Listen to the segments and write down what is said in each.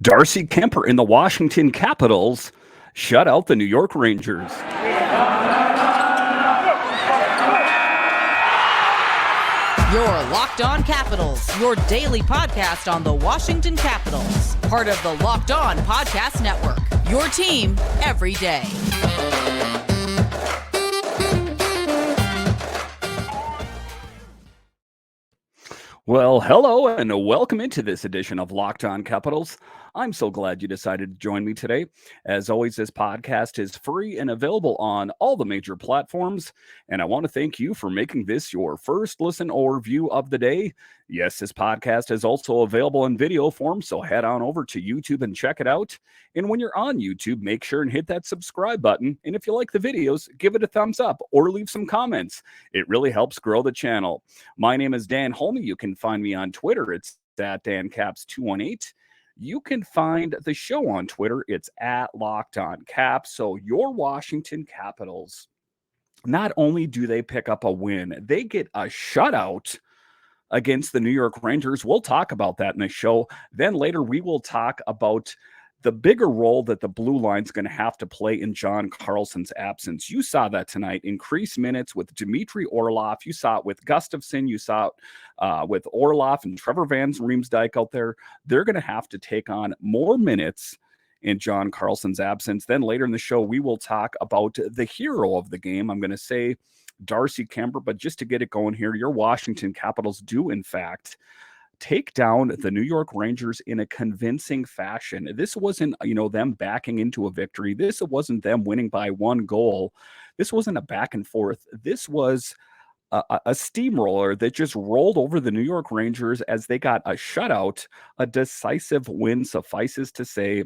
Darcy Kuemper in the Washington Capitals shut out the New York Rangers. You're Locked On Capitals, your daily podcast on the Washington Capitals. Part of the Locked On Podcast Network, your team every day. Well, hello and welcome into this edition of Locked On Capitals. I'm so glad you decided to join me today. As always, this podcast is free and available on all the major platforms. And I want to thank you for making this your first listen or view of the day. Yes, this podcast is also available in video form, so head on over to YouTube and check it out. And when you're on YouTube, make sure and hit that subscribe button. And if you like the videos, give it a thumbs up or leave some comments. It really helps grow the channel. My name is Dan Holme. You can find me on Twitter. It's at DanCaps218. You can find the show on Twitter. It's at Locked On Caps. So your Washington Capitals, not only do they pick up a win, they get a shutout against the New York Rangers. We'll talk about that in the show. Then later we will talk about the bigger role that the blue line's going to have to play in John Carlson's absence. You saw that tonight. Increased minutes with Dmitry Orlov. You saw it with Gustafsson. You saw it with Orlov and Trevor van Riemsdyk out there. They're going to have to take on more minutes in John Carlson's absence. Then later in the show, we will talk about the hero of the game. I'm going to say Darcy Kuemper, but just to get it going here, your Washington Capitals do, in fact, take down the New York Rangers in a convincing fashion. This wasn't, them backing into a victory. This wasn't them winning by one goal. This wasn't a back and forth. This was a steamroller that just rolled over the New York Rangers as they got a shutout. A decisive win, suffices to say.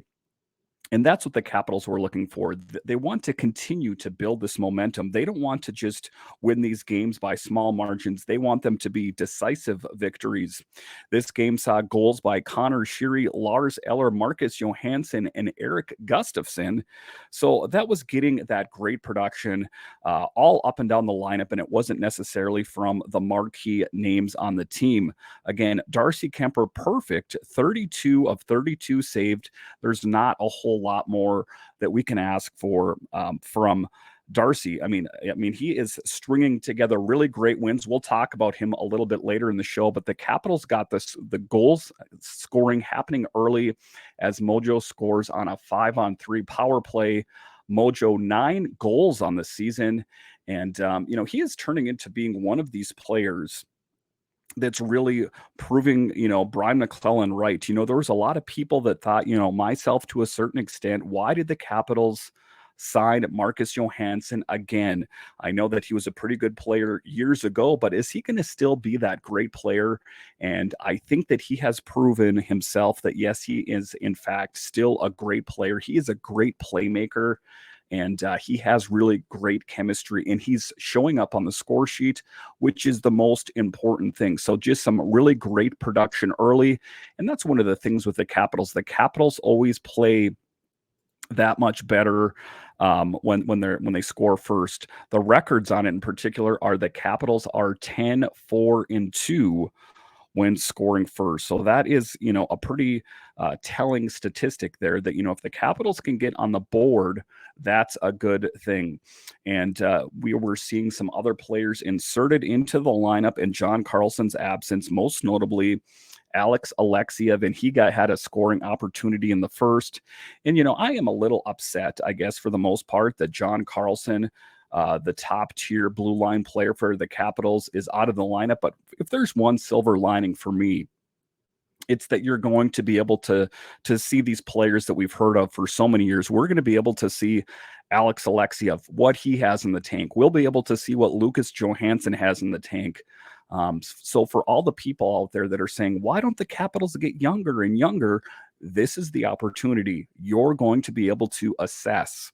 And that's what the Capitals were looking for. They want to continue to build this momentum. They don't want to just win these games by small margins. They want them to be decisive victories. This game saw goals by Connor Sheary, Lars Eller, Marcus Johansson, and Eric Gustafsson. So that was getting that great production all up and down the lineup, and it wasn't necessarily from the marquee names on the team. Again, Darcy Kuemper, perfect, 32 of 32 saved. There's not a whole lot more that we can ask for from Darcy. I mean, he is stringing together really great wins. We'll talk about him a little bit later in the show, but the Capitals got the goals scoring happening early as Mojo scores on a 5-on-3 power play. Mojo 9 goals on the season. And, he is turning into being one of these players that's really proving, Brian McClellan right. There was a lot of people that thought, myself to a certain extent, why did the Capitals sign Marcus Johansson again? I know that he was a pretty good player years ago, but is he going to still be that great player? And I think that he has proven himself that, yes, he is, in fact, still a great player. He is a great playmaker. And he has really great chemistry, and he's showing up on the score sheet, which is the most important thing. So just some really great production early. And that's one of the things with the Capitals. The Capitals always play that much better when they score first. The records on it in particular are the Capitals are 10-4-2 when scoring first. So that is, a pretty telling statistic there that, if the Capitals can get on the board, that's a good thing. And we were seeing some other players inserted into the lineup in John Carlson's absence, most notably Alex Alexiev, and he had a scoring opportunity in the first. And, I am a little upset, I guess, for the most part, that John Carlson, the top tier blue line player for the Capitals, is out of the lineup. But if there's one silver lining for me, it's that you're going to be able to see these players that we've heard of for so many years. We're going to be able to see Alex Alexiev, what he has in the tank. We'll be able to see what Lucas Johansson has in the tank. So for all the people out there that are saying, why don't the Capitals get younger and younger? This is the opportunity. You're going to be able to assess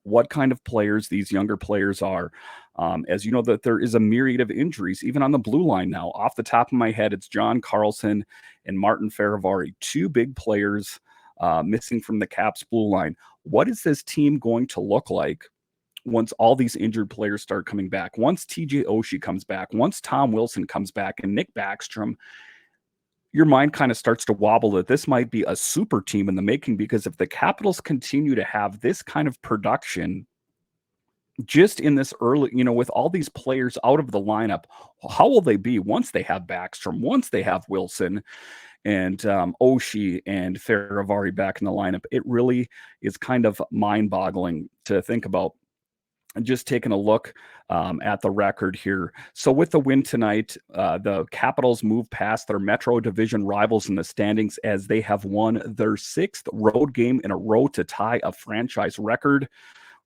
what kind of players these younger players are. As you know, that there is a myriad of injuries, even on the blue line now. Off the top of my head, it's John Carlson and Martin Fehérváry, two big players missing from the Caps blue line. What is this team going to look like once all these injured players start coming back? Once TJ Oshie comes back, once Tom Wilson comes back, and Nick Backstrom, your mind kind of starts to wobble that this might be a super team in the making, because if the Capitals continue to have this kind of production just in this early, with all these players out of the lineup, how will they be once they have Backstrom, once they have Wilson and Oshie and Faravari back in the lineup? It really is kind of mind-boggling to think about. And just taking a look at the record here. So with the win tonight, the Capitals move past their Metro Division rivals in the standings as they have won their 6th road game in a row to tie a franchise record.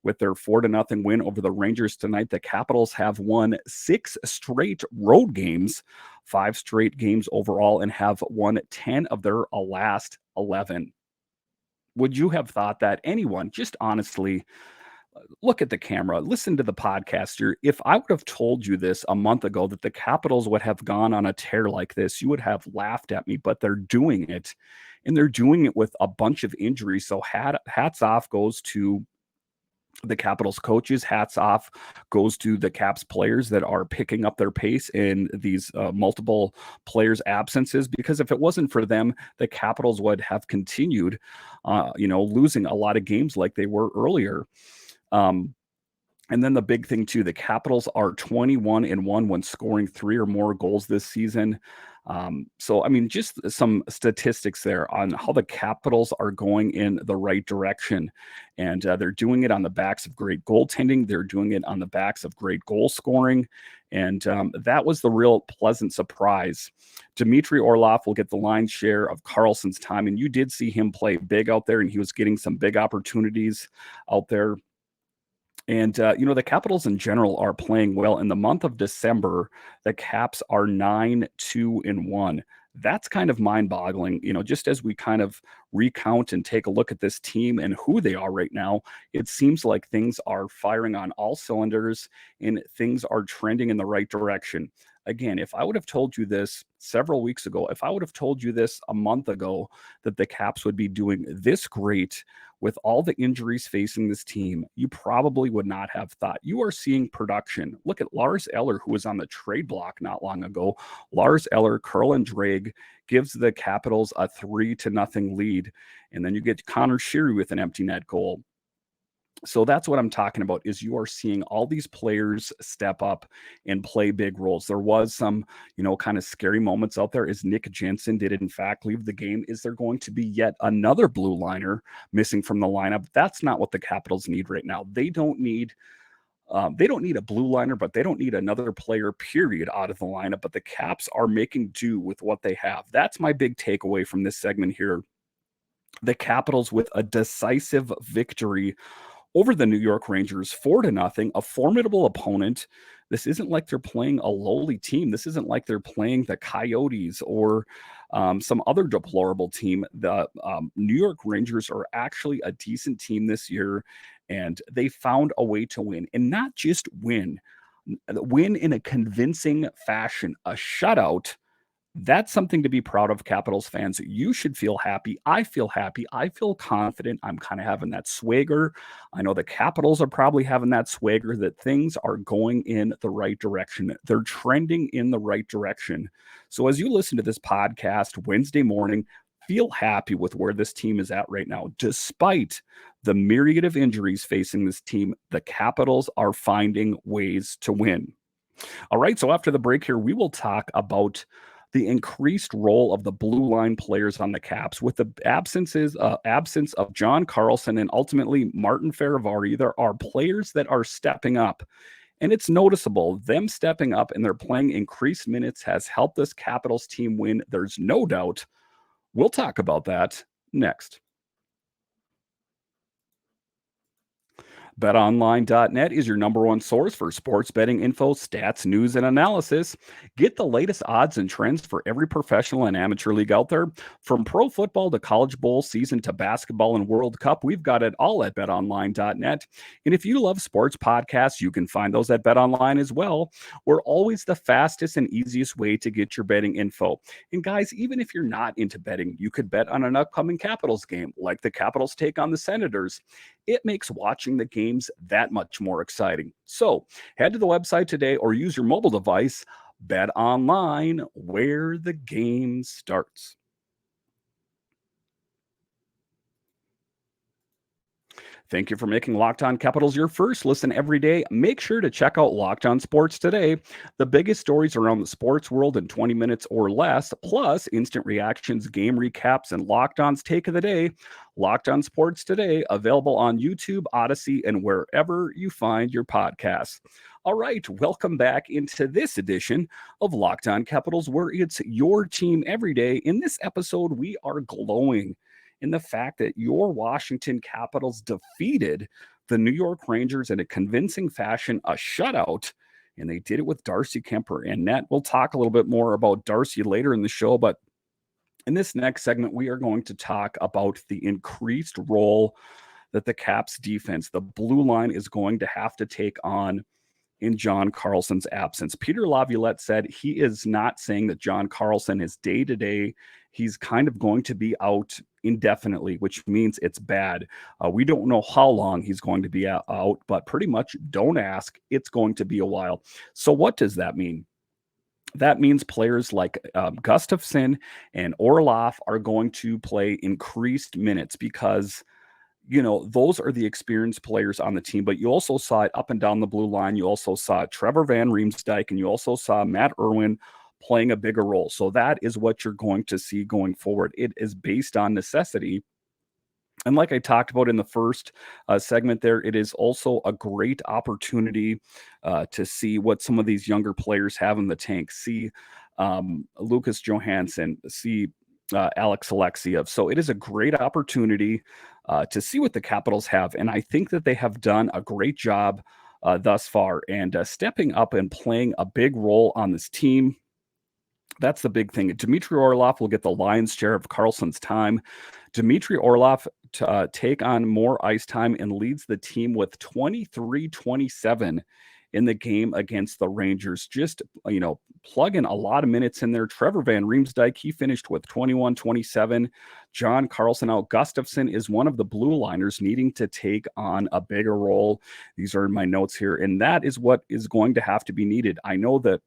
With their 4-0 win over the Rangers tonight, the Capitals have won 6 straight road games, 5 straight games overall, and have won 10 of their last 11. Would you have thought that? Anyone, just honestly, look at the camera, listen to the podcast here. If I would have told you this a month ago, that the Capitals would have gone on a tear like this, you would have laughed at me, but they're doing it, and they're doing it with a bunch of injuries. So hats off goes to the Capitals coaches. Hats off goes to the Caps players that are picking up their pace in these multiple players' absences, because if it wasn't for them, the Capitals would have continued, losing a lot of games like they were earlier. And then the big thing too, the Capitals are 21-1 when scoring 3 or more goals this season. So, I mean, just some statistics there on how the Capitals are going in the right direction. And they're doing it on the backs of great goaltending. They're doing it on the backs of great goal scoring. And that was the real pleasant surprise. Dmitry Orlov will get the lion's share of Carlson's time. And you did see him play big out there, and he was getting some big opportunities out there. And, the Capitals in general are playing well. In the month of December, the Caps are 9-2-1. That's kind of mind-boggling. Just as we kind of recount and take a look at this team and who they are right now, it seems like things are firing on all cylinders and things are trending in the right direction. Again, if I would have told you this several weeks ago, if I would have told you this a month ago, that the Caps would be doing this great with all the injuries facing this team, you probably would not have thought. You are seeing production. Look at Lars Eller, who was on the trade block not long ago. Lars Eller, curl and drag, gives the Capitals a 3-0 lead. And then you get Connor Sheary with an empty net goal. So that's what I'm talking about, is you are seeing all these players step up and play big roles. There was some, kind of scary moments out there as Nick Jensen did in fact leave the game. Is there going to be yet another blue liner missing from the lineup? That's not what the Capitals need right now. They don't need a blue liner, but they don't need another player, period, out of the lineup. But the Caps are making do with what they have. That's my big takeaway from this segment here. The Capitals with a decisive victory over the New York Rangers, 4-0, a formidable opponent. This isn't like they're playing a lowly team. This isn't like they're playing the Coyotes or some other deplorable team. The New York Rangers are actually a decent team this year, and they found a way to win, and not just win in a convincing fashion, a shutout. That's something to be proud of, Capitals fans. You should feel happy. I feel happy. I feel confident. I'm kind of having that swagger. I know the Capitals are probably having that swagger, that things are going in the right direction. They're trending in the right direction. So as you listen to this podcast Wednesday morning, feel happy with where this team is at right now. Despite the myriad of injuries facing this team, the Capitals are finding ways to win. All right, so after the break here, we will talk about the increased role of the blue line players on the Caps. With the absence of John Carlson and ultimately Martin Faravari, there are players that are stepping up. And it's noticeable. Them stepping up and they're playing increased minutes has helped this Capitals team win. There's no doubt. We'll talk about that next. BetOnline.net is your number one source for sports betting info, stats, news, and analysis. Get the latest odds and trends for every professional and amateur league out there. From pro football to college bowl season to basketball and World Cup, we've got it all at BetOnline.net. And if you love sports podcasts, you can find those at BetOnline as well. We're always the fastest and easiest way to get your betting info. And guys, even if you're not into betting, you could bet on an upcoming Capitals game, like the Capitals take on the Senators. It makes watching the games that much more exciting. So head to the website today or use your mobile device. Bet online, where the game starts. Thank you for making Locked On Capitals your first listen every day. Make sure to check out Locked On Sports today. The biggest stories around the sports world in 20 minutes or less, plus instant reactions, game recaps, and Locked On's take of the day. Locked On Sports today, available on YouTube, Odyssey, and wherever you find your podcasts. All right, welcome back into this edition of Locked On Capitals, where it's your team every day. In this episode, we are glowing in the fact that your Washington Capitals defeated the New York Rangers in a convincing fashion, a shutout, and they did it with Darcy Kuemper and net. We'll talk a little bit more about Darcy later in the show, but in this next segment, we are going to talk about the increased role that the Caps defense, the blue line, is going to have to take on in John Carlson's absence. Peter Laviolette said he is not saying that John Carlson is day-to-day. He's kind of going to be out indefinitely, which means it's bad. We don't know how long he's going to be out, but pretty much don't ask. It's going to be a while. So what does that mean? That means players like Gustafsson and Orlov are going to play increased minutes because those are the experienced players on the team, but you also saw it up and down the blue line. You also saw Trevor van Riemsdyk, and you also saw Matt Irwin playing a bigger role. So that is what you're going to see going forward. It is based on necessity. And like I talked about in the first segment there, it is also a great opportunity to see what some of these younger players have in the tank. See Lucas Johansson, see Alex Alexiev. So it is a great opportunity to see what the Capitals have. And I think that they have done a great job thus far and stepping up and playing a big role on this team. That's the big thing. Dmitry Orlov will get the lion's share of Carlson's time. Dmitry Orlov take on more ice time and leads the team with 23-27 in the game against the Rangers. Just, plug in a lot of minutes in there. Trevor van Riemsdyk, he finished with 21-27. John Carlson out. Gustafsson is one of the blue liners needing to take on a bigger role. These are my notes here. And that is what is going to have to be needed. I know that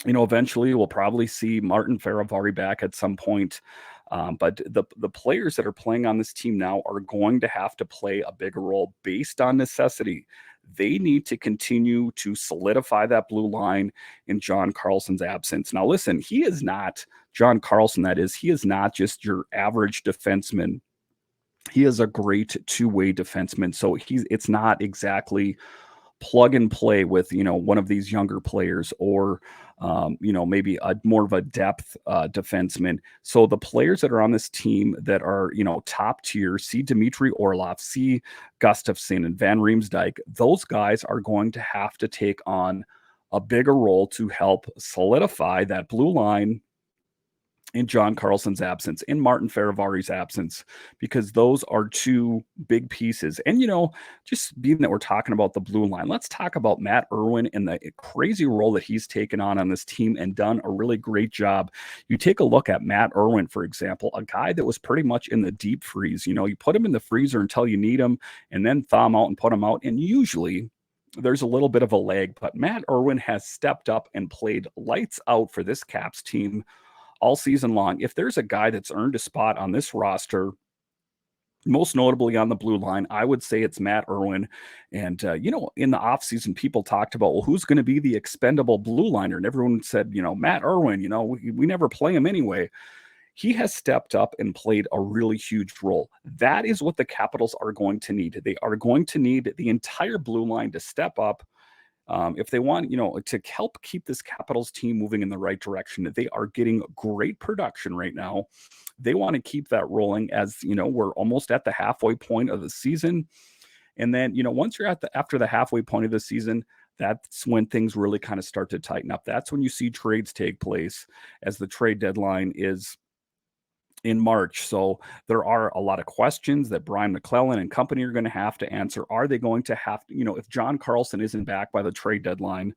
eventually we'll probably see Martin Feravari back at some point. But the players that are playing on this team now are going to have to play a bigger role based on necessity. They need to continue to solidify that blue line in John Carlson's absence. Now, listen, he is not John Carlson. That is, he is not just your average defenseman. He is a great two-way defenseman. So it's not exactly plug and play with, one of these younger players or, maybe more of a depth defenseman. So the players that are on this team that are, top tier, see Dmitry Orlov, see Gustafsson and Van Riemsdyk, those guys are going to have to take on a bigger role to help solidify that blue line in John Carlson's absence, in Martin Feravari's absence, because those are two big pieces. And, just being that we're talking about the blue line, let's talk about Matt Irwin and the crazy role that he's taken on this team and done a really great job. You take a look at Matt Irwin, for example, a guy that was pretty much in the deep freeze. You put him in the freezer until you need him and then thaw him out and put him out. And usually there's a little bit of a lag, but Matt Irwin has stepped up and played lights out for this Caps team all season long. If there's a guy that's earned a spot on this roster, most notably on the blue line, I would say it's Matt Irwin. And, in the offseason, people talked about, well, who's going to be the expendable blue liner? And everyone said, Matt Irwin, we never play him anyway. He has stepped up and played a really huge role. That is what the Capitals are going to need. They are going to need the entire blue line to step up. If they want, to help keep this Capitals team moving in the right direction. They are getting great production right now. They want to keep that rolling as, we're almost at the halfway point of the season. And then, once you're after the halfway point of the season, that's when things really kind of start to tighten up. That's when you see trades take place, as the trade deadline is in March. So there are a lot of questions that Brian McClellan and company are going to have to answer. Are they going to have to, if John Carlson isn't back by the trade deadline,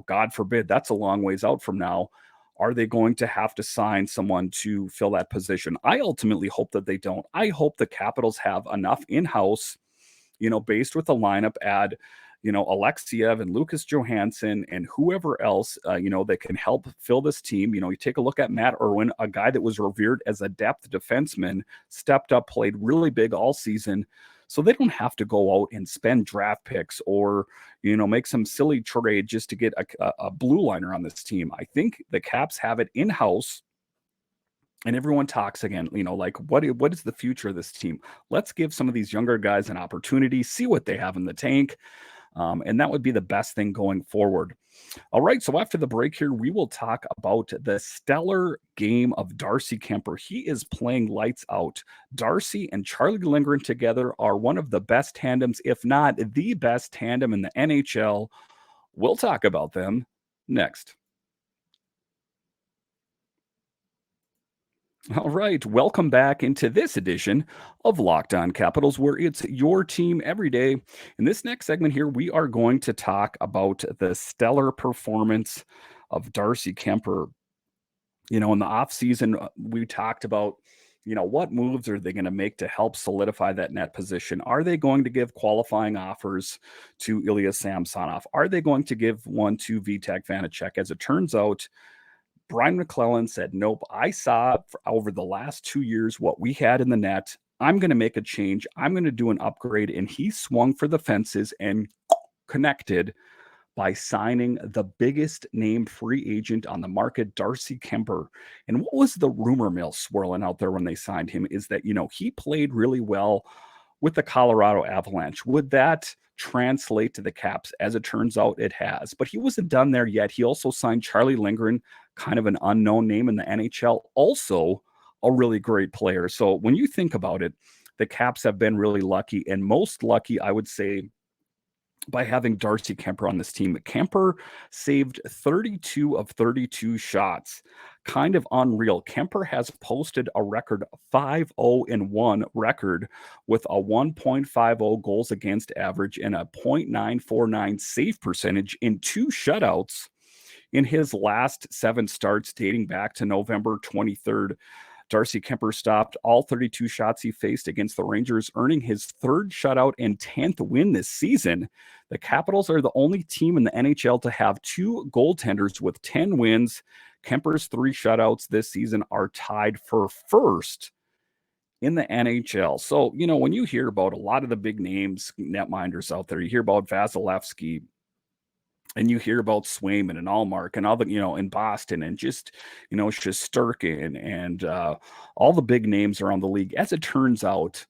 God forbid, that's a long ways out from now. Are they going to have to sign someone to fill that position? I ultimately hope that they don't. I hope the Capitals have enough in-house, based with the lineup add, Alexiev and Lucas Johansson and whoever else, that can help fill this team. You take a look at Matt Irwin, a guy that was revered as a depth defenseman, stepped up, played really big all season. So they don't have to go out and spend draft picks or, make some silly trade just to get a blue liner on this team. I think the Caps have it in-house. And everyone talks again, like what is the future of this team? Let's give some of these younger guys an opportunity, see what they have in the tank. And that would be the best thing going forward. All right, so after the break here, we will talk about the stellar game of Darcy Kuemper. He is playing lights out. Darcy and Charlie Lindgren together are one of the best tandems, if not the best tandem in the NHL. We'll talk about them next. All right, welcome back into this edition of Locked On Capitals, where it's your team every day. In this next segment here, we are going to talk about the stellar performance of Darcy Kuemper. In the offseason, we talked about, what moves are they going to make to help solidify that net position? Are they going to give qualifying offers to Ilya Samsonov? Are they going to give one to Vitek Vanacek? As it turns out, Brian McClellan said, nope, I saw over the last 2 years what we had in the net. I'm going to make a change. I'm going to do an upgrade. And he swung for the fences and connected by signing the biggest name free agent on the market, Darcy Kuemper. And what was the rumor mill swirling out there when they signed him is that, he played really well with the Colorado Avalanche. Would that translate to the Caps? As it turns out, it has. But he wasn't done there yet. He also signed Charlie Lindgren, kind of an unknown name in the NHL, also a really great player. So when you think about it, the Caps have been really lucky, and most lucky, I would say, by having Darcy Kuemper on this team. Kuemper saved 32 of 32 shots. Kind of unreal. Kuemper has posted a record 5-0-1 record with a 1.50 goals against average and a .949 save percentage in 2 shutouts in his last 7 starts dating back to November 23rd. Darcy Kuemper stopped all 32 shots he faced against the Rangers, earning his 3rd shutout and 10th win this season. The Capitals are the only team in the NHL to have 2 goaltenders with 10 wins. Kuemper's 3 shutouts this season are tied for first in the NHL. So, when you hear about a lot of the big names, netminders out there, you hear about Vasilevsky, and you hear about Swayman and Allmark and all the, in Boston and just, Shesterkin and all the big names around the league. As it turns out,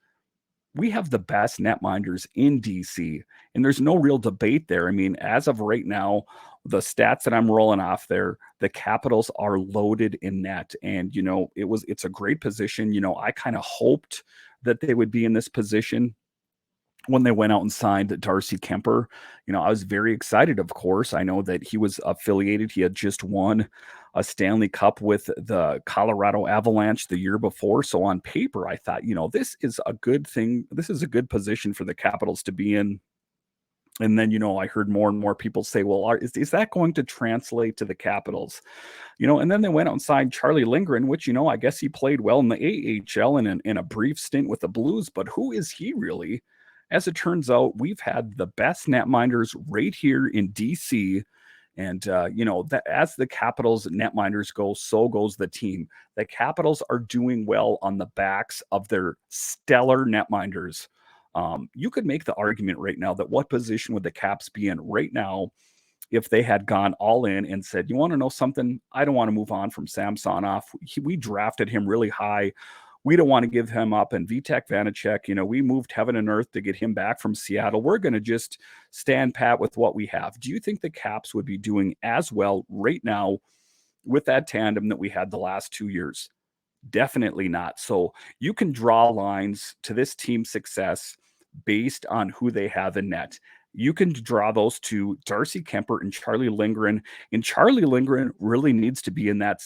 we have the best netminders in DC, and there's no real debate there. I mean, as of right now, the stats that I'm rolling off there, the Capitals are loaded in net, and it's a great position. I kind of hoped that they would be in this position when they went out and signed Darcy Kuemper. I was very excited, of course. I know that he was affiliated. He had just won a Stanley Cup with the Colorado Avalanche the year before. So on paper, I thought, this is a good thing. This is a good position for the Capitals to be in. And then, I heard more and more people say, well, is that going to translate to the Capitals? And then they went out and signed Charlie Lindgren, which, I guess he played well in the AHL and in a brief stint with the Blues. But who is he really? As it turns out, we've had the best netminders right here in DC. And, that as the Capitals netminders go, so goes the team. The Capitals are doing well on the backs of their stellar netminders. You could make the argument right now that what position would the Caps be in right now if they had gone all in and said, you want to know something? I don't want to move on from Samsonov. We drafted him really high. We don't want to give him up. And Vitek Vanacek, we moved heaven and earth to get him back from Seattle. We're going to just stand pat with what we have. Do you think the Caps would be doing as well right now with that tandem that we had the last 2 years? Definitely not. So you can draw lines to this team's success based on who they have in net. You can draw those to Darcy Kuemper and Charlie Lindgren. And Charlie Lindgren really needs to be in that,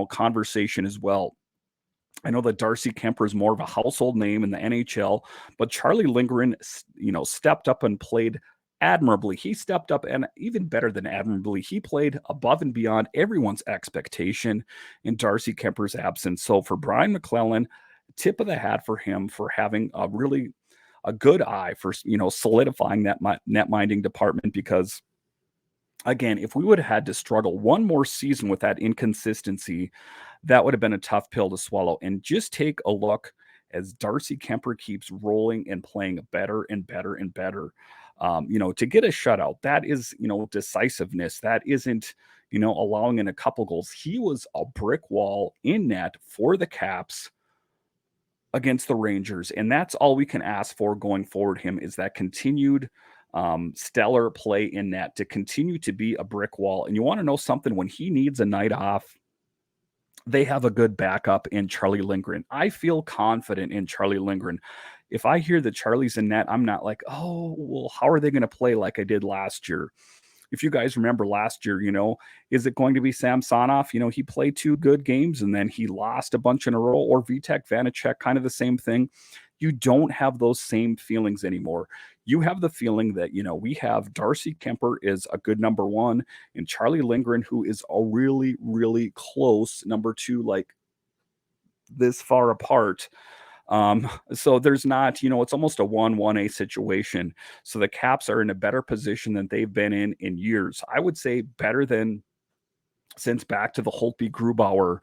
conversation as well. I know that Darcy Kuemper is more of a household name in the NHL, but Charlie Lindgren, stepped up and played admirably. He stepped up, and even better than admirably, he played above and beyond everyone's expectation in Darcy Kuemper's absence. So for Brian McClellan, tip of the hat for him for having a a good eye for, solidifying that net minding department because again, if we would have had to struggle one more season with that inconsistency, that would have been a tough pill to swallow. And just take a look as Darcy Kuemper keeps rolling and playing better and better and better. To get a shutout, that is, decisiveness. That isn't, allowing in a couple goals. He was a brick wall in net for the Caps against the Rangers. And that's all we can ask for going forward. Him is that continued stellar play in net to continue to be a brick wall. And you want to know something? When he needs a night off, they have a good backup in Charlie Lindgren. I feel confident in Charlie Lindgren. If I hear that Charlie's in net, I'm not like, oh, well, how are they going to play like I did last year? If you guys remember last year, is it going to be Samsonov? He played 2 good games and then he lost a bunch in a row, or Vitek Vanacek, kind of the same thing. You don't have those same feelings anymore. You have the feeling that, we have Darcy Kuemper is a good number 1 and Charlie Lindgren, who is a really, really close number 2, like this far apart. So there's not, it's almost a 1-1A situation. So the Caps are in a better position than they've been in years. I would say better than since back to the Holtby Grubauer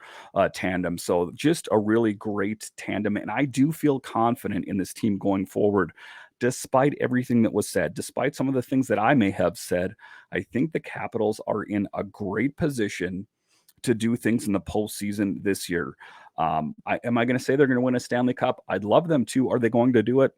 tandem. So just a really great tandem. And I do feel confident in this team going forward, despite everything that was said, despite some of the things that I may have said. I think the Capitals are in a great position to do things in the postseason this year. Am I going to say they're going to win a Stanley Cup? I'd love them to. Are they going to do it?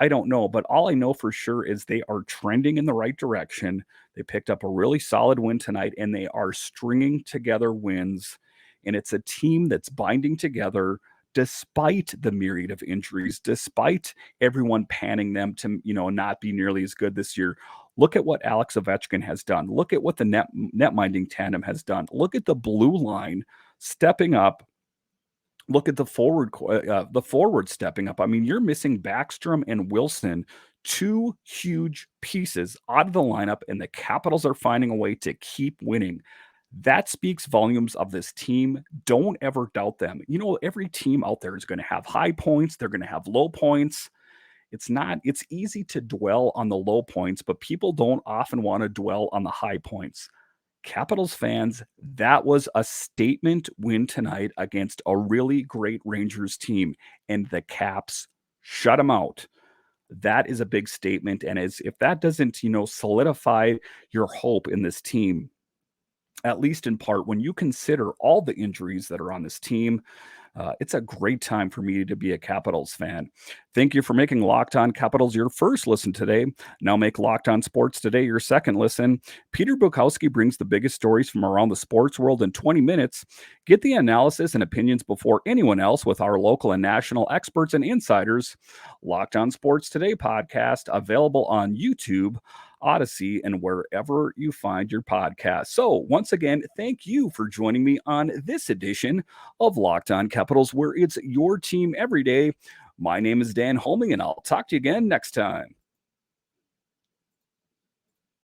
I don't know. But all I know for sure is they are trending in the right direction. They picked up a really solid win tonight, and they are stringing together wins. And it's a team that's binding together despite the myriad of injuries, despite everyone panning them to, not be nearly as good this year. Look at what Alex Ovechkin has done. Look at what the net minding tandem has done. Look at the blue line stepping up. Look at the forward stepping up. I mean, you're missing Backstrom and Wilson, 2 huge pieces out of the lineup, and the Capitals are finding a way to keep winning. That speaks volumes of this team. Don't ever doubt them. Every team out there is going to have high points. They're going to have low points. It's easy to dwell on the low points, but people don't often want to dwell on the high points. Capitals fans, that was a statement win tonight against a really great Rangers team, and the Caps shut them out. That is a big statement. And if that doesn't, solidify your hope in this team, at least in part, when you consider all the injuries that are on this team, it's a great time for me to be a Capitals fan. Thank you for making Locked On Capitals your first listen today. Now make Locked On Sports Today your second listen. Peter Bukowski brings the biggest stories from around the sports world in 20 minutes. Get the analysis and opinions before anyone else with our local and national experts and insiders. Locked On Sports Today podcast available on YouTube, Odyssey, and wherever you find your podcast. So once again, thank you for joining me on this edition of Locked On Capitals, where it's your team every day. My name is Dan Holming, and I'll talk to you again next time.